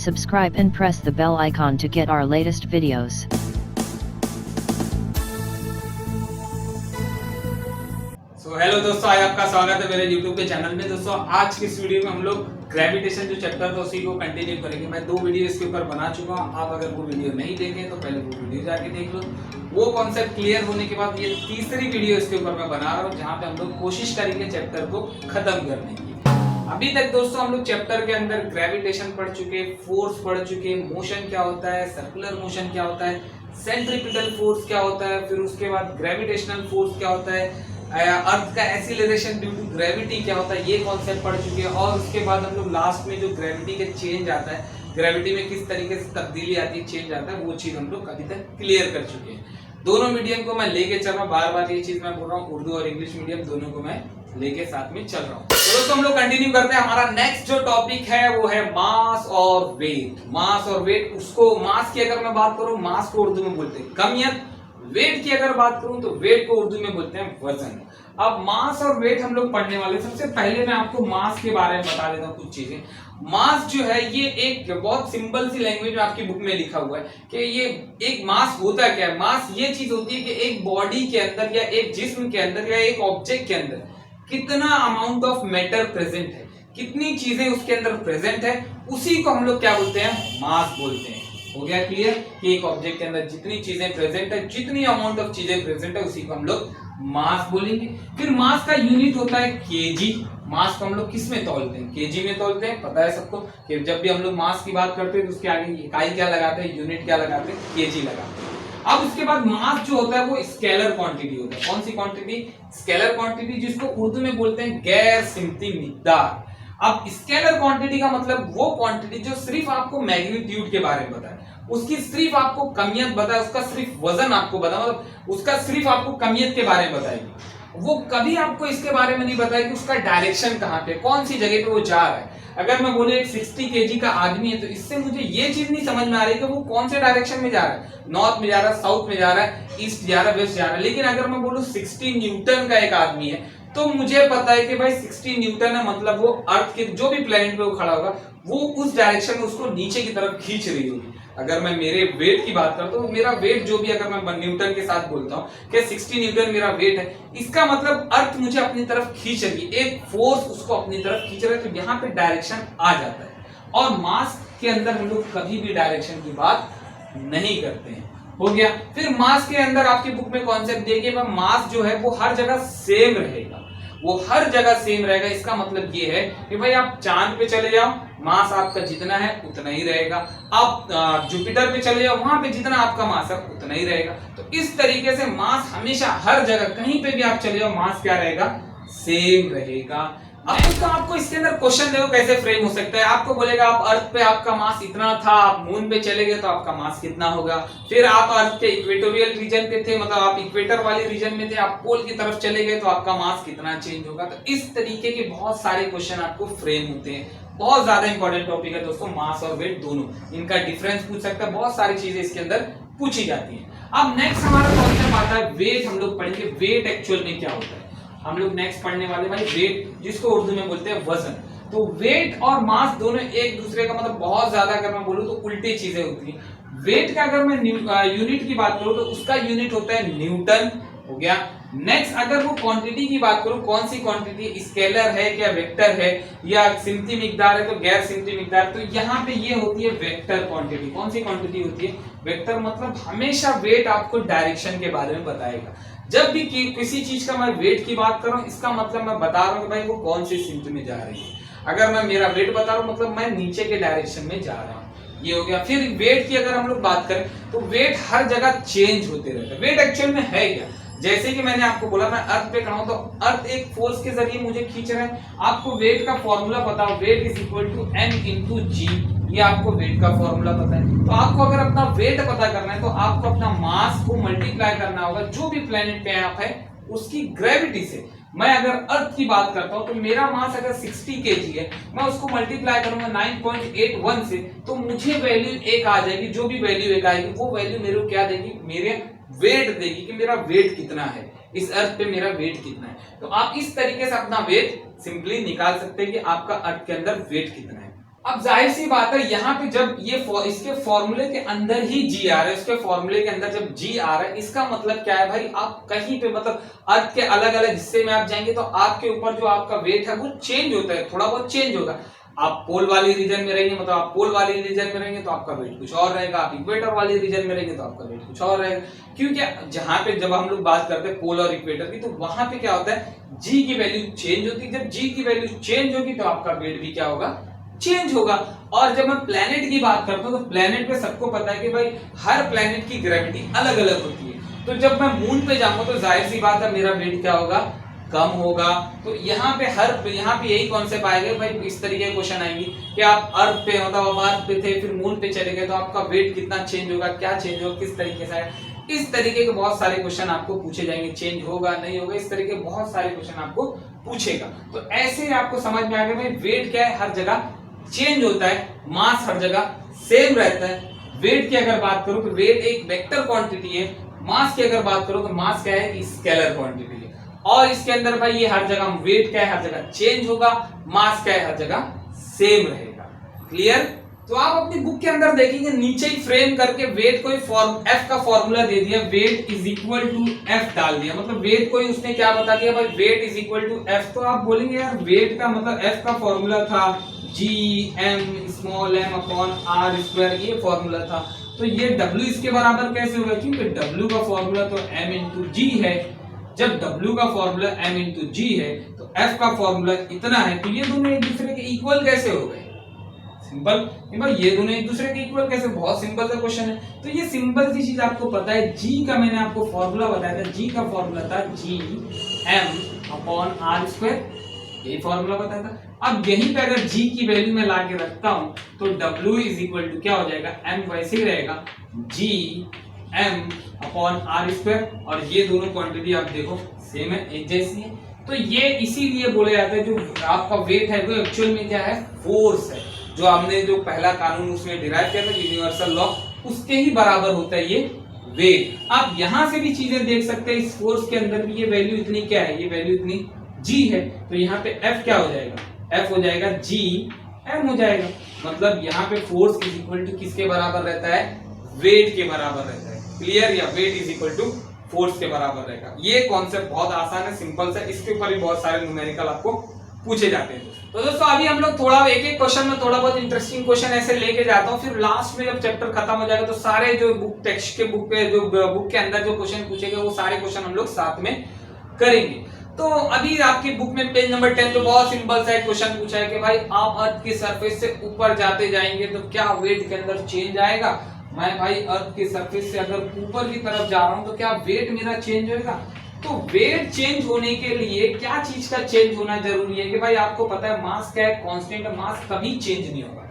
subscribe and press the bell icon to get our latest videos. Hello दोस्तों, आज आपका स्वागत है मेरे YouTube के चैनल में। दोस्तों आज की इस वीडियो में हम लोग ग्रेविटेशन जो चैप्टर था उसी को कंटिन्यू करेंगे। मैं 2 वीडियो इसके ऊपर बना चुका हूँ। आप अगर वो वीडियो नहीं देखे तो पहले वो वीडियो जाके देख लो। वो कॉन्सेप्ट क्लियर होने के बाद ये तीसरी वीडियो इसके ऊपर मैं बना रहा हूँ, जहाँ पे हम लोग कोशिश करेंगे चैप्टर को खत्म करने की। अभी तक दोस्तों हम लोग चैप्टर के अंदर ग्रेविटेशन पढ़ चुके, फोर्स पढ़ चुके, मोशन क्या होता है, सर्कुलर मोशन क्या होता है, सेंट्रीपिटल फोर्स क्या होता है, फिर उसके बाद ग्रेविटेशनल फोर्स क्या होता है, अर्थ का एक्सीलरेशन ड्यू टू ग्रेविटी क्या होता है, ये कॉन्सेप्ट पढ़ चुके हैं। और उसके बाद हम लोग लास्ट में जो ग्रेविटी के चेंज आता है, ग्रेविटी में किस तरीके से तब्दीली आती है, चेंज आता है, वो चीज हम लोग अभी तक क्लियर कर चुके हैं। दोनों मीडियम को मैं लेके चल रहा हूँ, बार बार ये चीज मैं बोल रहा हूँ, उर्दू और इंग्लिश मीडियम दोनों को मैं लेके साथ में चल रहा हूँ। तो दोस्तों हम लोग कंटिन्यू करते हैं। हमारा नेक्स्ट जो टॉपिक है वो है मास और वेट। मास और वेट, उसको मास की अगर मैं बात करूँ, मास को उर्दू में बोलते हैं कमियत। वेट की अगर बात करूं तो वेट को उर्दू में बोलते हैं वजन। अब मास और वेट हम लोग पढ़ने वाले। सबसे पहले मैं आपको मास के बारे में बता देता हूं कुछ चीजें। मास जो है ये एक बहुत सिंपल सी लैंग्वेज में आपकी बुक में लिखा हुआ है कि ये एक मास होता क्या है। मास ये चीज होती है कि एक बॉडी के अंदर या एक जिस्म के अंदर या एक ऑब्जेक्ट के अंदर कितना अमाउंट ऑफ मैटर प्रेजेंट है, कितनी चीजें उसके अंदर प्रेजेंट है, उसी को हम लोग क्या बोलते हैं, मास बोलते हैं। हो गया क्लियर कि एक ऑब्जेक्ट के अंदर जितनी चीजें प्रेजेंट है, जितनी अमाउंट ऑफ चीजें प्रेजेंट है, उसी को हम लोग मास बोलेंगे। फिर मास का यूनिट होता है केजी। मास को हम लोग किस में तौलते हैं, केजी में तौलते हैं। पता है सबको कि जब भी हम लोग मास की बात करते हैं तो उसके आगे इकाई क्या लगाते हैं, यूनिट क्या लगाते हैं, केजी लगाते हैं। अब उसके बाद मास जो होता है वो स्केलर क्वांटिटी होता है। कौन सी क्वांटिटी, स्केलर क्वांटिटी, जिसको उर्दू में बोलते हैं गैर सिमती मिकदार। अब स्केलर क्वांटिटी का मतलब वो क्वांटिटी जो सिर्फ आपको मैग्नीट्यूड के बारे में बताए, उसकी सिर्फ आपको कमियत बताए, उसका सिर्फ वजन आपको बताए, मतलब उसका सिर्फ आपको कमियत के बारे में बताएगी। वो कभी आपको इसके बारे में नहीं बताएगी उसका डायरेक्शन कहाँ पे, कौन सी जगह पे वो जा रहा है। अगर मैं बोले एक 60 kg का आदमी है तो इससे मुझे ये चीज नहीं समझ में आ रही कि वो कौन से डायरेक्शन में जा रहा है, नॉर्थ में जा रहा है, साउथ में जा रहा है, ईस्ट जा रहा है, वेस्ट जा रहा है। लेकिन अगर मैं बोलूं 60 न्यूटन का एक आदमी है तो मुझे पता है कि भाई 60 न्यूटन है, मतलब वो अर्थ के जो भी प्लेनेट पे वो खड़ा होगा वो उस डायरेक्शन में उसको नीचे की तरफ खींच रही होगी। अगर मैं मेरे वेट की बात करता हूँ, मेरा वेट जो भी अगर मैं न्यूटन के साथ बोलता हूँ कि 60 न्यूटन मेरा वेट है, इसका मतलब अर्थ मुझे अपनी तरफ खींच रही है, एक फोर्स उसको अपनी तरफ खींच रहा है, तो यहाँ पे डायरेक्शन आ जाता है। और मास के अंदर हम लोग कभी भी डायरेक्शन की बात नहीं करते हैं। हो गया। फिर मास के अंदर आपकी बुक में कॉन्सेप्ट देखिए, मास जो है वो हर जगह सेम रहेगा, वो हर जगह सेम रहेगा। इसका मतलब ये है कि भाई आप चांद पे चले जाओ, मास आपका जितना है उतना ही रहेगा। आप जुपिटर पे चले जाओ, वहां पे जितना आपका मास है उतना ही रहेगा। तो इस तरीके से मास हमेशा हर जगह कहीं पे भी आप चले जाओ, मास क्या रहेगा, सेम रहेगा। अब तो आपको इसके अंदर क्वेश्चन देखो कैसे फ्रेम हो सकता है। आपको बोलेगा आप अर्थ पे आपका मास इतना था, आप मून पे चले गए तो आपका मास कितना होगा। फिर आप अर्थ के इक्वेटोरियल रीजन पे थे, मतलब आप इक्वेटर वाले रीजन में थे, आप पोल की तरफ चले गए तो आपका मास कितना चेंज होगा। तो इस तरीके के बहुत सारे क्वेश्चन आपको फ्रेम होते हैं। बहुत ज्यादा इंपॉर्टेंट टॉपिक है दोस्तों, मास और वेट दोनों, इनका डिफरेंस पूछ सकता है, बहुत सारी चीजें इसके अंदर पूछी जाती है। अब नेक्स्ट हमारा कॉन्सेप्ट आता है वेट। हम लोग पढ़ेंगे वेट एक्चुअल में क्या होता है। हम लोग नेक्स्ट पढ़ने वाले भाई वेट, जिसको उर्दू में बोलते हैं वजन। तो वेट और मास दोनों एक दूसरे का मतलब बहुत ज्यादा अगर मैं बोलूं तो उल्टी चीजें होती हैं। वेट का अगर मैं यूनिट की बात करूं तो उसका यूनिट होता है न्यूटन। हो गया। नेक्स्ट अगर वो क्वांटिटी की बात करूं, कौन सी क्वांटिटी, स्केलर है क्या वेक्टर है या सिमती मिकदार है तो गैर सिमती मिकदार, तो यहाँ पे ये होती है वेक्टर क्वांटिटी। कौन सी क्वांटिटी होती है, वेक्टर। मतलब हमेशा वेट आपको डायरेक्शन के बारे में बताएगा। जब भी किसी चीज का मैं वेट की बात कर रहा हूं, इसका मतलब मैं बता रहा हूं कि भाई वो कौन सी सिमत में जा रही है। अगर मैं मेरा वेट बता रहा हूं मतलब मैं नीचे के डायरेक्शन में जा रहा हूं। ये हो गया। फिर वेट की अगर हम लोग बात करें तो वेट हर जगह चेंज होते रहता है। वेट एक्चुअल में है क्या, जैसे कि मैंने आपको बोला मैं अर्थ पे खड़ा हूं तो अर्थ एक फोर्स के जरिए मुझे खींच रहा है। आपको वेट का फॉर्मूला पता हो, wait is equal to m/g, ये आपको वेट का फॉर्मूला पता है। तो आपको अगर अपना वेट पता करना है तो आपको अपना मास को मल्टीप्लाई करना होगा जो भी प्लेनेट पे आप है उसकी ग्रेविटी से। मैं अगर अर्थ की बात करता हूं तो मेरा मास अगर 60 kg है, मैं उसको मल्टीप्लाई करूंगा 9.81 से, तो मुझे वैल्यू एक आ जाएगी। जो भी वैल्यू एक आएगी वो वैल्यू मेरे को क्या देगी, मेरे वेट देगी कि मेरा वेट कितना है, इस अर्थ पे मेरा वेट कितना है। तो आप इस तरीके से अपना वेट सिंपली निकाल सकते हैं कि आपका अर्थ के अंदर वेट कितना है। अब जाहिर सी बात है यहाँ पे जब ये इसके फॉर्मूले के अंदर ही जी आ रहा है, इसके फॉर्मूले के अंदर जब जी आ रहा है, इसका मतलब क्या है भाई, आप कहीं पे मतलब अर्थ के अलग अलग हिस्से में आप जाएंगे तो आपके ऊपर जो आपका वेट है वो चेंज होता है, थोड़ा बहुत चेंज होगा। आप पोल वाली रीजन में रहेंगे, मतलब आप पोल वाली रीजन में रहेंगे तो आपका वेट कुछ और रहेगा, आप इक्वेटर वाली रीजन में रहेंगे तो आपका वेट कुछ और रहेगा। क्योंकि जहां पे जब हम लोग बात करते हैं पोल और इक्वेटर की, तो वहां पे क्या होता है, जी की वैल्यू चेंज होती है। जब जी की वैल्यू चेंज होगी तो आपका वेट भी क्या होगा, चेंज होगा। और जब मैं प्लेनेट की बात करता हूं तो प्लेनेट पे सबको पता है कि भाई हर प्लेनेट की ग्रेविटी अलग अलग होती है। तो जब मैं मून पे जाऊंगा तो जाहिर सी बात है मेरा वेट क्या होगा, कम होगा। तो यहाँ पे यही कॉन्सेप्ट आएगा भाई, इस तरीके के क्वेश्चन आएंगे कि आप अर्थ पे मतलब अर्थ पे थे फिर मून पे चले गए तो आपका वेट कितना चेंज होगा, क्या चेंज होगा, किस तरीके से। इस तरीके के बहुत सारे क्वेश्चन आपको पूछे जाएंगे, चेंज होगा नहीं होगा, इस तरीके बहुत सारे क्वेश्चन आपको पूछेगा। तो ऐसे आपको समझ में आएगा भाई वेट क्या है, हर जगह चेंज होता है, मास हर जगह सेम रहता है। वेट की अगर बात करूं तो वेट एक वेक्टर क्वांटिटी है, मास की अगर बात करूं तो मास क्या है, स्केलर क्वांटिटी है। और इसके अंदर भाई ये हर जगह वेट क्या है, हर जगह चेंज होगा, मास क्या है, हर जगह सेम रहेगा। क्लियर? तो आप अपनी बुक के अंदर देखेंगे नीचे ही फ्रेम करके वेट को एफ का फॉर्मूला दे दिया, weight is equal to F डाल दिया। मतलब वेट को उसने क्या बता दिया भाई, weight is equal to F. तो आप बोलेंगे यार वेट का मतलब एफ का फॉर्मूला था G M small m upon R square, ये फॉर्मूला था। तो ये डब्ल्यू इसके बराबर कैसे होगा, क्योंकि डब्ल्यू का फॉर्मूला तो एम इंटू जी है। जब W का फॉर्मूला m इंटू जी है तो F का फॉर्मूला इतना है, तो ये दोनों एक दूसरे के इक्वल कैसे हो गए, सिंपल। ये दोनों एक दूसरे के इक्वल कैसे, बहुत सिंपल सा क्वेश्चन है। तो ये सिंपल सी चीज आपको पता है, G का मैंने आपको फॉर्मूला बताया था, G का फॉर्मूला था जी m अपॉन आर स्क्वायर, यही फॉर्मूला बताया था। अब यहीं पे अगर G की वैल्यू में लाके रखता हूं तो W इज इक्वल टू क्या हो जाएगा, m वैसे ही रहेगा G m upon R square, और ये दोनों क्वांटिटी आप देखो सेम है, एक जैसी है। तो ये इसीलिए बोले जाते हैं जो आपका वेट है वो एक्चुअल में क्या है, फोर्स है। जो हमने जो पहला कानून उसमें डिराइव किया था यूनिवर्सल लॉ, उसके ही बराबर होता है ये वेट। आप यहां से भी चीजें देख सकते हैं, इस फोर्स के अंदर भी ये वैल्यू इतनी क्या है, ये वैल्यू इतनी g है। तो यहाँ पे f क्या हो जाएगा, f हो जाएगा g m हो जाएगा। मतलब यहाँ पे फोर्स इज इक्वल टू किसके बराबर रहता है, वेट के बराबर रहता है। क्लियर? या weight is equal to force के बराबर रहेगा। ये कॉन्सेप्ट बहुत आसान है, सिंपल सा, इसके ऊपर भी बहुत सारे न्यूमेरिकल आपको पूछे जाते हैं। तो दोस्तों अभी हम लोग थोड़ा एक एक क्वेश्चन में थोड़ा बहुत इंटरेस्टिंग क्वेश्चन ऐसे लेके जाता हूँ, फिर लास्ट में जब चैप्टर खत्म हो जाएगा तो सारे जो बुक टेक्स्ट के बुक पे जो बुक के अंदर जो क्वेश्चन पूछेंगे वो सारे क्वेश्चन हम लोग साथ में करेंगे। तो अभी आपकी बुक में पेज नंबर 10 पे बहुत सिंपल सा एक क्वेश्चन पूछा है कि भाई आप अर्थ की सरफेस से ऊपर जाते जाएंगे तो क्या वेट के अंदर चेंज आएगा। मैं भाई अर्थ की सरफेस से अगर ऊपर की तरफ जा रहा हूं तो क्या वेट मेरा चेंज होगा। तो वेट चेंज होने के लिए क्या चीज का चेंज होना जरूरी है कि भाई आपको पता है मास क्या है, कांस्टेंट है, मास कभी चेंज नहीं होगा।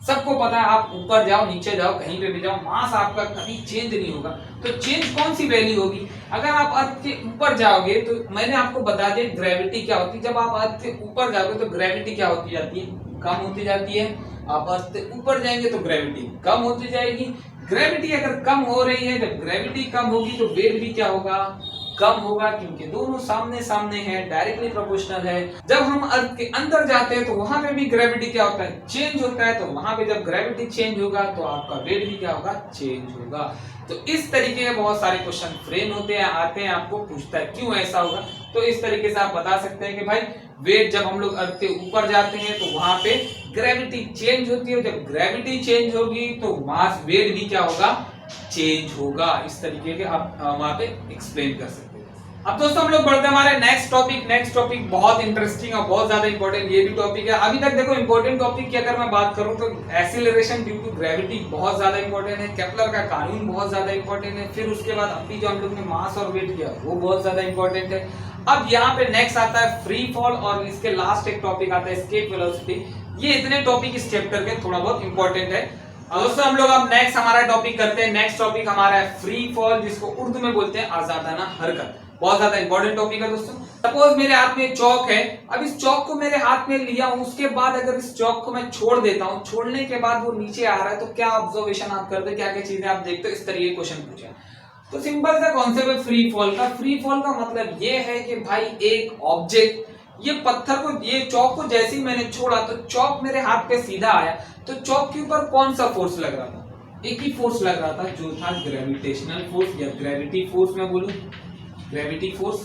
सबको पता है, आप ऊपर जाओ नीचे जाओ कहीं पे भी जाओ, मास आपका कभी चेंज नहीं होगा। तो चेंज कौन सी वैल्यू होगी, अगर आप अर्थ के ऊपर जाओगे तो मैंने आपको बता दिया ग्रेविटी क्या होती है। जब आप अर्थ के ऊपर जाओगे तो ग्रेविटी क्या होती जाती है, कम होती जाती है। आप अर्थ से ऊपर जाएंगे तो ग्रेविटी कम होती जाएगी। ग्रेविटी अगर कम हो रही है, जब ग्रेविटी कम होगी तो वेट भी क्या होगा, कम होगा, क्योंकि दोनों सामने सामने हैं, डायरेक्टली प्रोपोर्शनल है। जब हम अर्थ के अंदर जाते हैं तो वहां पे भी ग्रेविटी क्या होता है, चेंज होता है। तो वहां पे जब ग्रेविटी चेंज होगा तो आपका वेट भी क्या होगा, चेंज होगा। तो इस तरीके के बहुत सारे क्वेश्चन फ्रेम होते हैं, आते हैं, आपको पूछता है क्यों ऐसा होगा। तो इस तरीके से आप बता सकते हैं कि भाई वेट जब हम लोग अर्थ के ऊपर जाते हैं तो वहां पे ग्रेविटी चेंज होती है, जब ग्रेविटी चेंज होगी तो मास वेट भी क्या होगा, चेंज होगा। इस तरीके के आप वहां पे एक्सप्लेन कर सकते हैं। अब दोस्तों हम लोग बढ़ते हैं हमारे नेक्स्ट टॉपिक बहुत इंटरेस्टिंग और बहुत ज्यादा इंपॉर्टेंट ये भी टॉपिक है। अभी तक देखो इंपॉर्टेंट टॉपिक की अगर मैं बात करूं तो एक्सीलरेशन ड्यू टू ग्रेविटी बहुत ज्यादा इंपॉर्टेंट है, केपलर का कानून बहुत ज्यादा इंपॉर्टेंट है, फिर उसके बाद अभी जो हम लोग ने मास और वेट किया वो बहुत ज्यादा इंपॉर्टेंट है। अब यहाँ पे नेक्स्ट आता है फ्री फॉल और इसके लास्ट एक टॉपिक आता है एस्केप वेलोसिटी। ये इतने टॉपिक इस चैप्टर के थोड़ा बहुत इंपॉर्टेंट है। दोस्तों हम लोग अब नेक्स्ट हमारा टॉपिक करते हैं। नेक्स्ट टॉपिक हमारा है फ्री फॉल, जिसको उर्दू में बोलते हैं आजादाना हरकत। बहुत ज्यादा इंपॉर्टेंट टॉपिक है दोस्तों। सपोज मेरे हाथ में चौक है, अब इस चौक को मेरे हाथ में लिया हूं, उसके बाद अगर इस चौक को मैं छोड़ देता हूं, छोड़ने के बाद वो नीचे आ रहा है तो क्या ऑब्जर्वेशन आप करते हैं, क्या क्या चीजें आप देखते हो, इस तरीके के क्वेश्चन पूछे। तो सिंपल सा कॉन्सेप्ट है फ्री फॉल का। फ्री फॉल का मतलब ये है कि भाई एक ऑब्जेक्ट ये पत्थर को, ये चौक को जैसे ही मैंने छोड़ा तो चौक मेरे हाथ पे सीधा आया, तो चौक के ऊपर कौन सा फोर्स लग रहा था? एक ही फोर्स लग रहा था, जो था ग्रेविटेशनल फोर्स या ग्रेविटी फोर्स मैं बोलूं, ग्रेविटी फोर्स,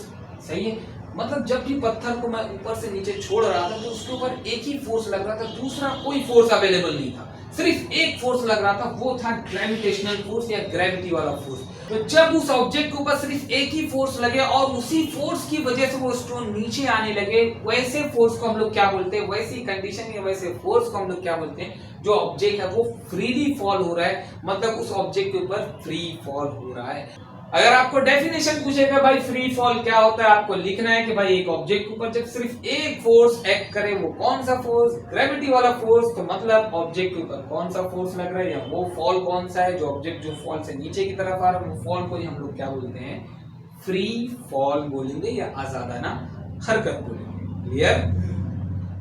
सही है। मतलब जब भी पत्थर को मैं ऊपर से नीचे छोड़ रहा था तो उसके ऊपर एक ही फोर्स लग रहा था, दूसरा कोई फोर्स अवेलेबल नहीं था, सिर्फ एक फोर्स लग रहा था, वो था ग्रेविटेशनल फोर्स या ग्रेविटी वाला फोर्स। तो जब उस ऑब्जेक्ट के ऊपर सिर्फ एक ही फोर्स लगे और उसी फोर्स की वजह से वो स्टोन नीचे आने लगे, वैसे फोर्स को हम लोग क्या बोलते हैं, वैसी कंडीशन या वैसे फोर्स को हम लोग क्या बोलते हैं, जो ऑब्जेक्ट है वो फ्रीली फॉल हो रहा है, मतलब उस ऑब्जेक्ट के ऊपर फ्री फॉल हो रहा है। अगर आपको डेफिनेशन पूछेगा भाई फ्री फॉल क्या होता है, आपको लिखना है कि भाई एक ऑब्जेक्ट के ऊपर जब सिर्फ एक फोर्स एक्ट करे, वो कौन सा फोर्स, ग्रेविटी वाला फोर्स, तो मतलब ऑब्जेक्ट के ऊपर कौन सा फोर्स लग रहा है या वो फॉल कौन सा है, जो ऑब्जेक्ट जो फॉल से नीचे की तरफ आ रहा है, वो फॉल को ही हम लोग क्या बोलते हैं, फ्री फॉल बोलेंगे या आजादाना हरकत बोलेंगे। क्लियर?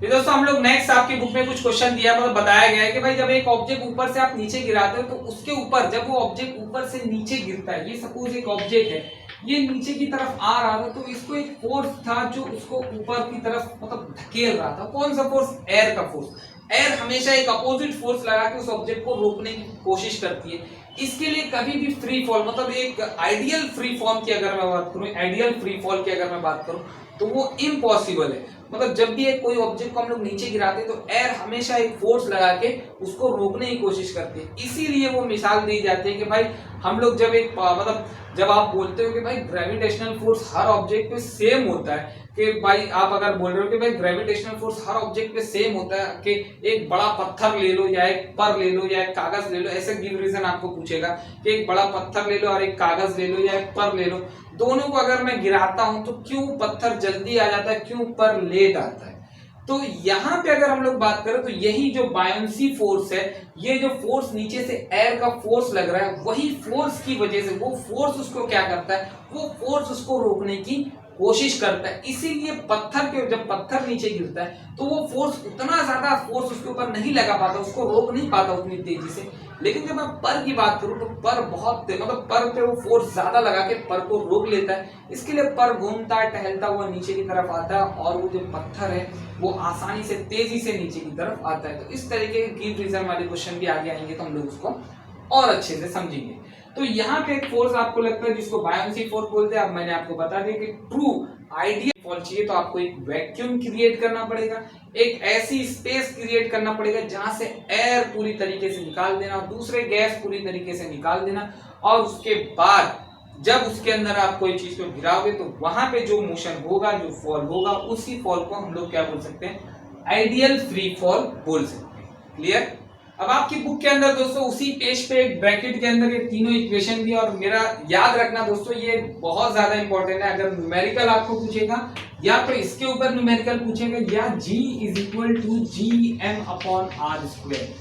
फिर दोस्तों हम लोग नेक्स्ट आपकी बुक में कुछ क्वेश्चन दिया, मतलब बताया गया है कि भाई जब एक ऑब्जेक्ट ऊपर से आप नीचे गिराते हो तो उसके ऊपर, जब वो ऑब्जेक्ट ऊपर से नीचे गिरता है, ये सपोज एक ऑब्जेक्ट है, ये नीचे की तरफ आ रहा था, तो इसको एक फोर्स था जो उसको ऊपर की तरफ मतलब धकेल रहा था। कौन सा फोर्स? एयर का फोर्स। एयर हमेशा एक अपोजिट फोर्स लगा के उस ऑब्जेक्ट को रोकने की कोशिश करती है। इसके लिए कभी भी फ्री फॉल, मतलब एक आइडियल फ्री फॉल की अगर मैं बात करूं, आइडियल फ्री फॉल की अगर मैं बात करूं तो वो इम्पॉसिबल है। मतलब जब भी एक कोई ऑब्जेक्ट को हम लोग नीचे गिराते हैं तो एयर हमेशा एक फोर्स लगा के उसको रोकने की कोशिश करती है। इसीलिए वो मिसाल दी जाती है कि भाई हम लोग जब एक मतलब जब आप बोलते हो कि भाई ग्रेविटेशनल फोर्स हर ऑब्जेक्ट पे सेम होता है, कि भाई आप अगर बोल रहे हो कि भाई ग्रेविटेशनल फोर्स हर ऑब्जेक्ट पे सेम होता है, कि एक बड़ा पत्थर ले लो या एक पर ले लो या एक कागज ले लो, ऐसे गिव रीजन आपको पूछेगा कि एक बड़ा पत्थर ले लो और एक कागज ले लो या एक पर ले लो, दोनों को अगर मैं गिराता हूं तो क्यों पत्थर जल्दी आ जाता है, क्यों पर लेट आता है? तो यहाँ पे अगर हम लोग बात करें तो यही जो बायोंसी फोर्स है, ये जो फोर्स नीचे से एयर का फोर्स लग रहा है, वही फोर्स की वजह से वो फोर्स उसको क्या करता है, वो फोर्स उसको रोकने की कोशिश करता है। इसीलिए पत्थर के, जब पत्थर नीचे गिरता है तो वो फोर्स, उतना ज्यादा फोर्स उसके ऊपर नहीं लगा पाता, उसको रोक नहीं पाता उतनी तेजी से। लेकिन जब मैं पर की बात करूं तो पर बहुत, मतलब पर पे वो फोर्स ज्यादा लगा के पर को रोक लेता है। इसके लिए पर घूमता है, टहलता हुआ नीचे की तरफ आता है और वो जो पत्थर है वो आसानी से, तेजी से नीचे की तरफ आता है। तो इस तरीके के गिव रीजन वाले क्वेश्चन भी आगे आएंगे तो हम लोग उसको और अच्छे से समझेंगे। तो यहाँ पे एक फोर्स आपको लगता है जिसको बायोंसी फोर्स बोलते हैं। अब मैंने आपको बता दिया कि ट्रू आइडियल फॉल चाहिए तो आपको एक वैक्यूम क्रिएट करना पड़ेगा, एक ऐसी स्पेस क्रिएट करना पड़ेगा जहां से एयर पूरी तरीके से निकाल देना, दूसरे गैस पूरी तरीके से निकाल देना, और उसके बाद जब उसके अंदर आप कोई चीज को गिराओगे तो वहां पे जो मोशन होगा, जो फॉल होगा, उसी फॉल को हम लोग क्या बोल सकते हैं, आइडियल फ्री फॉल बोल सकते हैं। क्लियर? अब आपकी बुक के अंदर दोस्तों उसी पेज पे एक ब्रैकेट के अंदर ये तीनों इक्वेशन दिया, और मेरा याद रखना दोस्तों ये बहुत ज्यादा इंपॉर्टेंट है। अगर न्यूमेरिकल आपको पूछेगा या तो इसके ऊपर न्यूमेरिकल पूछेगा या G is equal to GM upon R square,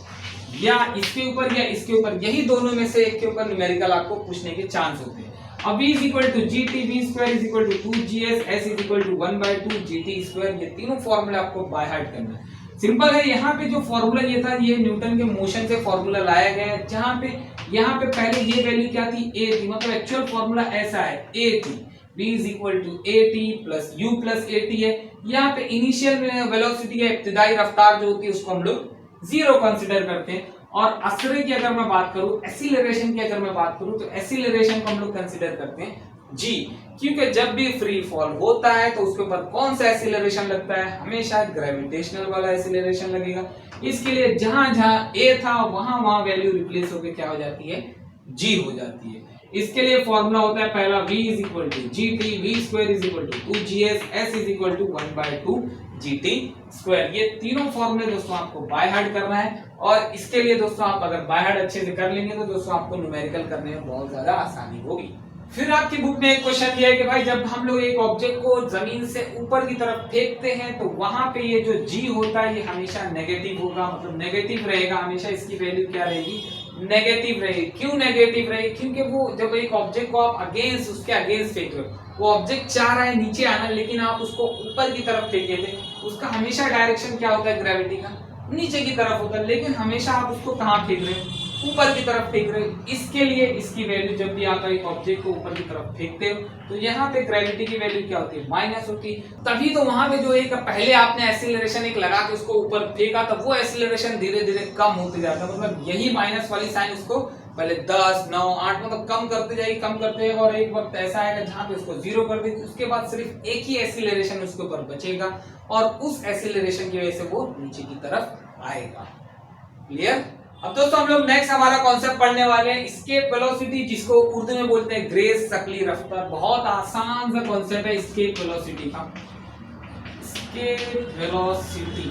या इसके ऊपर या इसके ऊपर, यही दोनों में से एक के ऊपर न्यूमेरिकल आपको पूछने के चांस होते हैं। अब V is equal to GT, V square is equal to 2GS, S is equal to 1/2 GT square, ये तीनों फॉर्मूला आपको बाय हार्ट करना है। सिंपल है। यहाँ पे जो फॉर्मूला ये था, ये न्यूटन के मोशन से फॉर्मूला लाया गया है, जहां पे यहाँ पे पहले ये वैल्यू क्या थी, a थी, मतलब एक्चुअल फॉर्मूला ऐसा है, a थी, v is equal to at plus u plus at है। यहाँ पे इनिशियल वेलोसिटी या इब्तिदाई रफ्तार जो होती है उसको हम लोग 0 कंसिडर करते हैं, और असरे की अगर मैं बात करूं, एसिलरेशन की अगर मैं बात करूं तो एसिलरेशन को हम लोग कंसिडर करते हैं g, क्योंकि जब भी फ्री फॉल होता है तो उसके ऊपर कौन सा एसिलरेशन लगता है, हमेशा ग्रेविटेशनल वाला एसिलरेशन लगेगा। इसके लिए जहां जहां a था वहां वहां वैल्यू रिप्लेस होकर क्या हो जाती है, g हो जाती है। इसके लिए फॉर्मूला होता है पहला v is equal to GT, v square is equal to 2GS, S is equal to 1/2 GT square. ये तीनों फॉर्मूले दोस्तों आपको बाय हार्ट करना है, और इसके लिए दोस्तों आप अगर बाय हार्ट अच्छे से कर लेंगे तो दोस्तों आपको न्यूमेरिकल करने में बहुत ज्यादा आसानी होगी। फिर आपकी बुक में एक क्वेश्चन दिया है कि भाई जब हम लोग एक ऑब्जेक्ट को जमीन से ऊपर की तरफ फेंकते हैं तो वहां पे ये जो g होता है ये हमेशा नेगेटिव होगा, मतलब नेगेटिव रहेगा हमेशा, इसकी वैल्यू क्या रहेगी, नेगेटिव रहेगी। क्यों नेगेटिव रहेगी? क्योंकि वो जब एक ऑब्जेक्ट को आप अगेंस्ट, उसके अगेंस्ट फेंक रहे हो, वो ऑब्जेक्ट चाह रहा है नीचे आना, लेकिन आप उसको ऊपर की तरफ फेंके थे, उसका हमेशा डायरेक्शन क्या होता है ग्रेविटी का, नीचे की तरफ होता है, लेकिन हमेशा आप उसको कहाँ फेंक रहे हो, ऊपर की तरफ फेंक रहे हो। इसके लिए इसकी वैल्यू, जब भी आप एक ऑब्जेक्ट को ऊपर की तरफ फेंकते हो तो यहाँ पे ग्रेविटी की वैल्यू क्या होती है, माइनस होती है। तभी तो वहां पे जो एक पहले आपने एक्सीलरेशन एक लगा के उसको ऊपर फेंका था, वो एक्सीलरेशन धीरे धीरे कम होते जाता है। मतलब यही माइनस वाली साइन उसको पहले 10, 9, 8 मतलब कम करते जाएगी, कम करते जाएगी, और एक वक्त ऐसा आएगा जहां पे उसको जीरो कर देगी। उसके बाद सिर्फ एक ही एक्सीलरेशन उसके ऊपर बचेगा और उस एक्सीलरेशन की वजह से वो नीचे की तरफ आएगा। क्लियर? अब दोस्तों हम लोग नेक्स्ट हमारा कॉन्सेप्ट पढ़ने वाले हैं एस्केप वेलोसिटी, जिसको उर्दू में बोलते हैं ग्रेस शकली रफ्तार। बहुत आसान सा कॉन्सेप्ट है एस्केप वेलोसिटी का। एस्केप वेलोसिटी,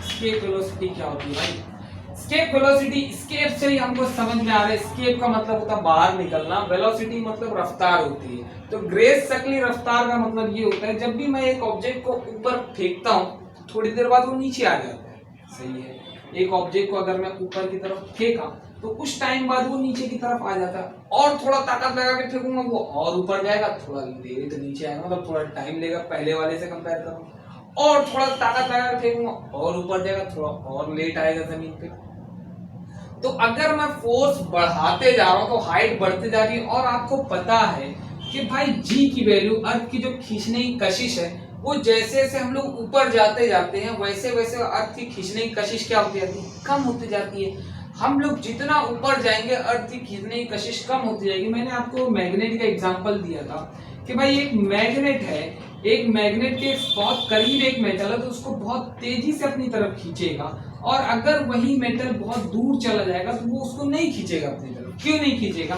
एस्केप वेलोसिटी क्या होती है भाई? एस्केप वेलोसिटी, एस्केप से ही हमको समझ में आ रहा है, एस्केप का मतलब होता है बाहर निकलना, वेलोसिटी मतलब रफ्तार होती है। तो ग्रेस शकली रफ्तार का मतलब ये होता है जब भी मैं एक ऑब्जेक्ट को ऊपर फेंकता हूँ थोड़ी देर बाद वो नीचे आ जाता है। सही है, एक ऑब्जेक्ट को अगर मैं ऊपर की तरफ फेंका तो कुछ टाइम बाद वो नीचे की तरफ आ जाता है, और थोड़ा ताकत लगा के फेंकूंगा वो और ऊपर जाएगा, थोड़ा देर तो नीचे आएगा, मतलब थोड़ा टाइम लेगा पहले वाले से कंपेयर करूँ, और थोड़ा ताकत लगा के फेंकूंगा और ऊपर जाएगा, थोड़ा और लेट आएगा जमीन पे। तो अगर मैं फोर्स बढ़ाते जा रहा हूँ तो हाइट बढ़ती जा रही है, और आपको पता है कि भाई जी की वैल्यू, अर्थ की जो खींचने की कशिश है, वो जैसे जैसे हम लोग ऊपर जाते जाते हैं वैसे वैसे अर्थ की खींचने की कशिश क्या होती जाती है, कम होती जाती है। हम लोग जितना ऊपर जाएंगे अर्थ की खींचने की कशिश कम होती जाएगी। मैंने आपको मैग्नेट का एग्जांपल दिया था कि भाई एक मैग्नेट है, एक मैग्नेट के बहुत करीब एक मेटल है तो उसको बहुत तेजी से अपनी तरफ खींचेगा, और अगर वही मेटल बहुत दूर चला जाएगा तो वो उसको नहीं खींचेगा अपनी तरफ। क्यों नहीं खींचेगा?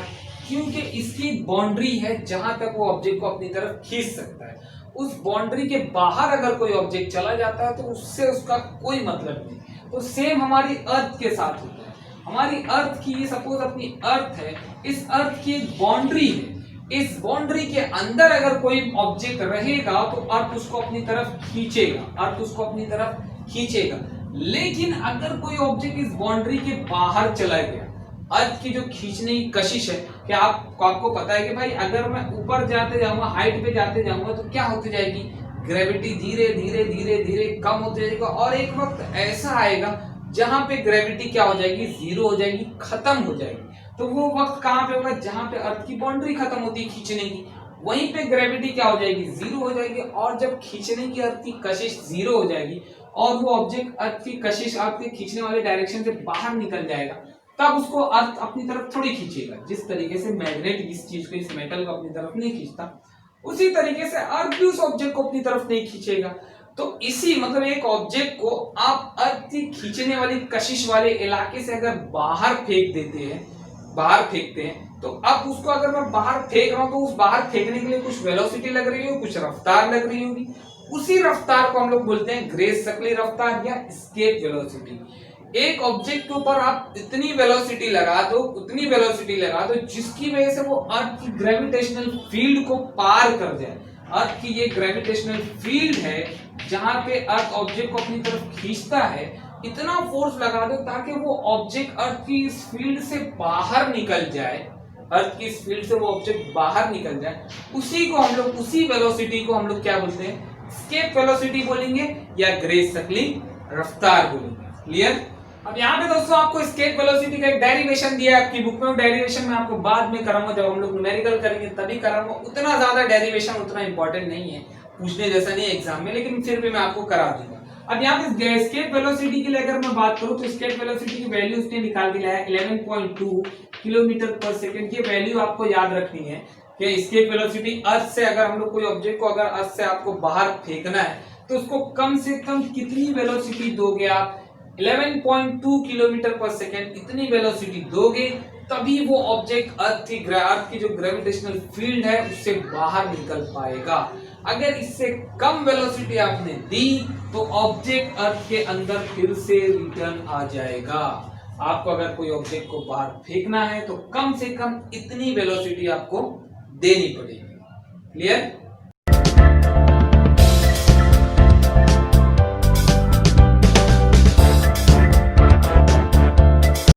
क्योंकि इसकी बाउंड्री है जहां तक वो ऑब्जेक्ट को अपनी तरफ खींच सकता है। उस बाउंड्री के बाहर अगर कोई ऑब्जेक्ट चला जाता है तो उससे उसका कोई मतलब नहीं। तो सेम हमारी अर्थ के साथ होता है। हमारी अर्थ की, सपोज अपनी अर्थ है, इस अर्थ की एक बाउंड्री है, इस बाउंड्री के अंदर अगर कोई ऑब्जेक्ट रहेगा तो अर्थ उसको अपनी तरफ खींचेगा, अर्थ उसको अपनी तरफ खींचेगा। लेकिन अगर कोई ऑब्जेक्ट इस बाउंड्री के बाहर चला गया, अर्थ की जो खींचने की कशिश है, क्या आपको पता है कि भाई अगर मैं ऊपर जाते जाऊंगा, हाइट पे जाते जाऊंगा तो क्या होती जाएगी, ग्रेविटी धीरे धीरे धीरे धीरे कम होती जाएगी, और एक वक्त ऐसा आएगा जहां पे ग्रेविटी क्या हो जाएगी, जीरो हो जाएगी, खत्म हो जाएगी। तो वो वक्त कहां पे होगा, जहां पे अर्थ की बाउंड्री खत्म होती है खींचने की, वहीं पे ग्रेविटी क्या हो जाएगी, जीरो हो जाएगी। और जब खींचने की अर्थ की कशिश जीरो हो जाएगी और वो ऑब्जेक्ट अर्थ की कशिश, अर्थ के खींचने वाले डायरेक्शन से बाहर निकल जाएगा, तब उसको अर्थ अपनी तरफ थोड़ी खींचेगा। जिस तरीके से मैग्नेट इस चीज को, इस मेटल को अपनी तरफ नहीं खींचता, उसी तरीके से अर्थ भी उस ऑब्जेक्ट को अपनी तरफ नहीं खींचेगा। तो इसी मतलब एक ऑब्जेक्ट को आप अर्थ की खींचने वाली कशिश वाले इलाके से अगर बाहर फेंक देते हैं, बाहर फेंकते हैं, तो अब उसको अगर मैं बाहर फेंक रहा हूं तो उस बाहर फेंकने के लिए कुछ वेलोसिटी लग रही हो, कुछ रफ्तार लग रही होगी। उसी रफ्तार को हम लोग बोलते हैं ग्रेस शकली रफ्तार या एस्केप वेलोसिटी। एक ऑब्जेक्ट के ऊपर आप इतनी वेलोसिटी लगा दो, उतनी वेलोसिटी लगा दो जिसकी वजह से वो अर्थ की ग्रेविटेशनल फील्ड को पार कर जाए। अर्थ की ये ग्रेविटेशनल फील्ड है जहां पे अर्थ ऑब्जेक्ट को अपनी तरफ खींचता है, इतना फोर्स लगा दो ताकि वो ऑब्जेक्ट अर्थ की इस फील्ड से बाहर निकल जाए, अर्थ की इस फील्ड से वो ऑब्जेक्ट बाहर निकल जाए। उसी को हम लोग, उसी वेलोसिटी को हम लोग क्या बोलते हैं, एस्केप वेलोसिटी बोलेंगे या ग्रेस शकली रफ्तार बोलेंगे। क्लियर? अब यहाँ पे दोस्तों आपको एस्केप वेलोसिटी का एक डेरिवेशन दिया है आपकी बुक में। डेरिवेशन में आपको बाद में कराऊंगा, जब हम लोग न्यूमेरिकल करेंगे तभी कराऊंगा। उतना ज्यादा डेरिवेशन उतना इंपॉर्टेंट नहीं है, पूछने जैसा नहीं है एग्जाम में, लेकिन फिर भी मैं आपको करा दूंगा। अब यहाँ पे एस्केप वेलोसिटी के लिए अगर मैं बात करूँ तो एस्केप वेलोसिटी की वैल्यू उसने निकाल के लाया है 11.2 किलोमीटर पर सेकेंड। ये वैल्यू आपको याद रखनी है कि एस्केप वेलोसिटी अर्थ से, अगर हम लोग कोई ऑब्जेक्ट को अगर अर्थ से आपको बाहर फेंकना है तो उसको कम से कम कितनी वेलोसिटी दोगे आप, 11.2 किलोमीटर पर सेकेंड, इतनी वेलोसिटी दोगे तभी वो ऑब्जेक्ट अर्थ की जो ग्रेविटेशनल फील्ड है उससे बाहर निकल पाएगा। अगर इससे कम वेलोसिटी आपने दी तो ऑब्जेक्ट अर्थ के अंदर फिर से रिटर्न आ जाएगा। आपको अगर कोई ऑब्जेक्ट को बाहर फेंकना है तो कम से कम इतनी वेलोसिटी आपको देनी पड़ेगी। क्लियर?